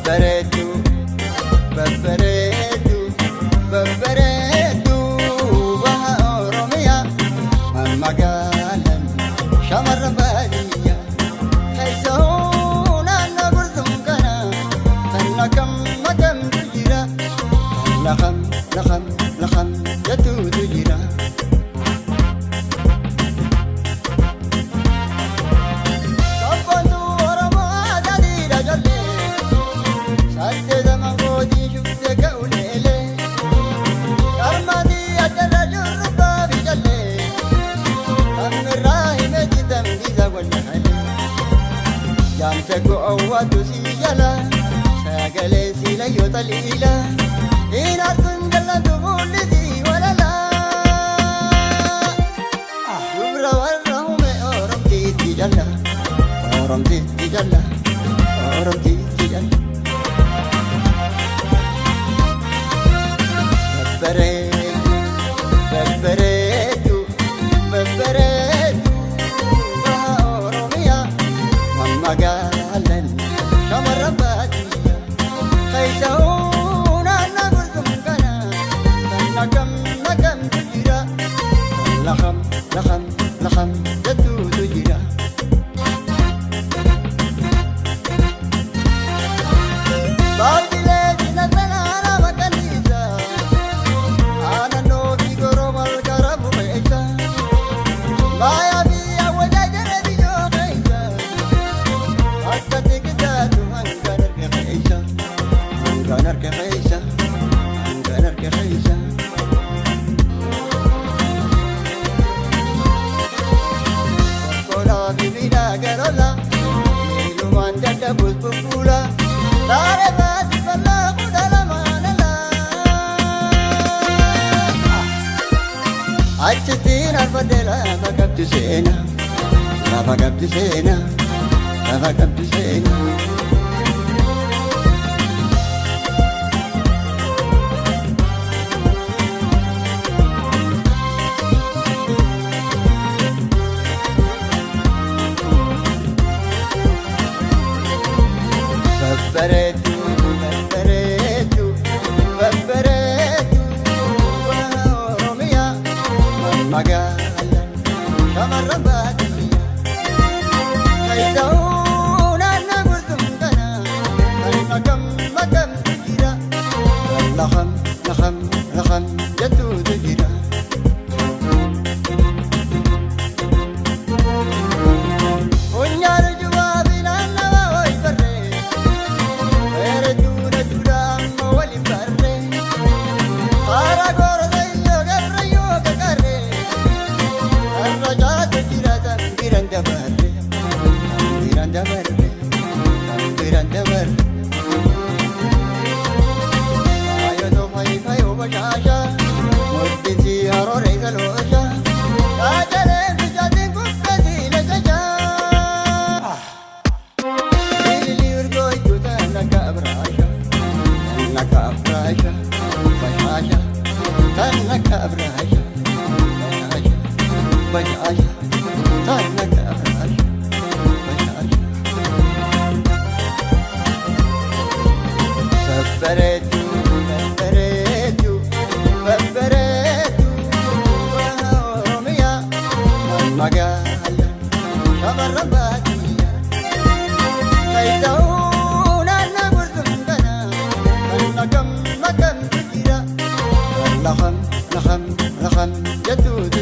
babbareedu babbareedu babbareedu baha Oromiyaa magaalaan shamarra baadiyyaa keessoo naannoo gurtuun kana kan makamtu jira lakham jatuutu jira. Jamsako awwaatu si jala sagalee si layyoo taliila hin argun jalatu mul'isi walala dubra warra hume oromtiitti jala oromtiitti jala oromtiitti jala babbareedu babbareedu babbareedu baha Oromiyaa magaalaan shamarra baadiyyaa keessoo naannoo gurtuun kana kan makamtu jira lakham jatuutu jira. Baay'ee jina sanaan makaniisa aananoo fi goromal gara bu'eessa baay'ee biyya wajaa jala biyyoo keessa. Akkatii gitaatu hangaan arga keessa Kokkolaa fi miidhaa garola miilumaan dadhabus bubbuula taaree baasi bal'aa kudha lamaanala achittiin arfadee lafa qabdi seena lafa qabdi seena. Lafa qabdi seena. Babbareedu babbareedu babbareedu baha Oromiyaa magaalaan shamarra baadiyyaa keessoo makamtu jira lakham jatuutu jira. Onyaaru jawaabi naannawa wali barree weeratuudha juudha amma wali barree haara goorota iyyoo gabrayyoo kakarree har'a jaatu jira tangiran dabarree Shasha, Murtisi Harore Galosha, Rajale Vijatin Kuppeti Lejaja. Lili Urgo Yuta Nakabrasha, Nakabrasha, Bashasha, Nakabrasha, Bashasha, Nakabrasha, Bashasha. Babbareedu babbareedu baha Oromiyaa magaalaan shamarra baadiyyaa keessoo naannoo gurtuun kana kan makamtu jira lakham jatuutu